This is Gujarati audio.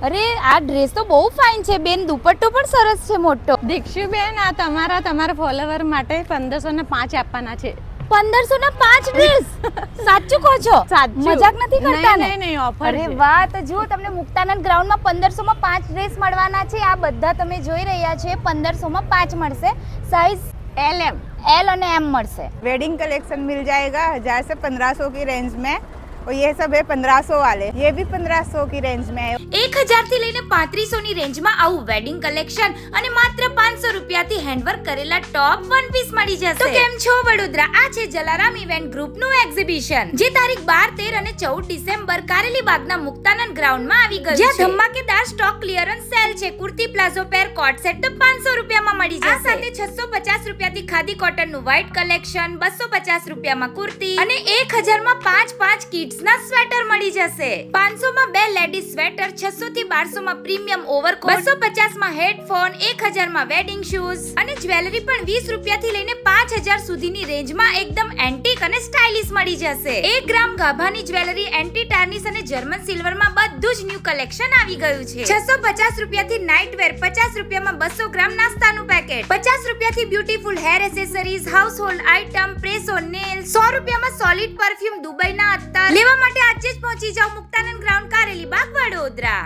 અરે આ ડ્રેસ તો બહુ ફાઇન છે બેન, દુપટ્ટો પણ સરસ છે મોટો. દીક્ષુ બેન, આ તમારા ફોલોવર માટે 1505 આપવાના છે. 1505 ડ્રેસ? સાચું કહો છો? સાચું. મજાક નથી કરતા ને? નહીં, ઓફર અરે છે. વાહ, તો જુઓ તમને મુક્તાનંદ ગ્રાઉન્ડમાં 1500 માં 5 ડ્રેસ મળવાના છે. આ બધા તમે જોઈ રહ્યા છે 1500 માં 5 મળશે. સાइज LM एल और एम મળશે. वेडिंग कलेक्शन मिल जाएगा 1000 से 1500 की रेंज में, और ये सब है 1500 वाले, ये भी 1500 की रेंज में है. 1000 થી લઈને 3500 ની રેન્જમાં આવું વેડિંગ કલેક્શન અને માત્ર 500 રૂપિયાથી હેન્ડવર્ક કરેલા ટોપ વન પીસ મળી જશે. તો કેમ છો વડોદરા? આ છે જલારામ ઇવેન્ટ ગ્રુપનું એક્ઝિબિશન, જે તારીખ 12, 13 અને 14 ડિસેમ્બર કારેલી બાગના મુક્તાનંદ ગ્રાઉન્ડમાં આવી ગયું છે. જ્યાં ધમાકેદાર સ્ટોક ક્લિયરન્સ સેલ છે. કુર્તી, પ્લાઝો પેર, કોટ સેટ તો 500 રૂપિયામાં મળી જશે. આ સાથે 650 રૂપિયાથી ખાદી કોટનનું વ્હાઇટ કલેક્શન, 250 રૂપિયામાં કુર્તી અને 1000 માં 5 કિડ્સના સ્વેટર મળી જશે. 500 માં 2 લેડીઝ સ્વેટર, 600 થી 1200 માં પ્રીમિયમ ઓવરકોટ, 250 માં હેડફોન, 1000 માં વેડિંગ શૂઝ અને જ્વેલરી પણ 20 રૂપિયાથી લઈને 5000 સુધીની રેન્જમાં એકદમ એન્ટિક અને સ્ટાઇલિશ મળી જશે. 1 ગ્રામ ગાભાની જ્વેલરી, એન્ટી ટાર્નિશ અને જર્મન સિલ્વરમાં બધું જ ન્યૂ કલેક્શન આવી ગયું છે. 650 રૂપિયાથી નાઇટ વેર, 50 રૂપિયામાં 200 ગ્રામ નાસ્તાનું પેકેટ, 50 રૂપિયાથી beautiful hair accessories, household item, press on nail, 100 રૂપિયામાં સોલિડ પરફ્યુમ, દુબઈના અત્તર. લેવા માટે આજે જ પહોંચી જાઓ મુક્તાનંદ ગ્રાઉન્ડ, કારેલી બાગ, વડોદરા.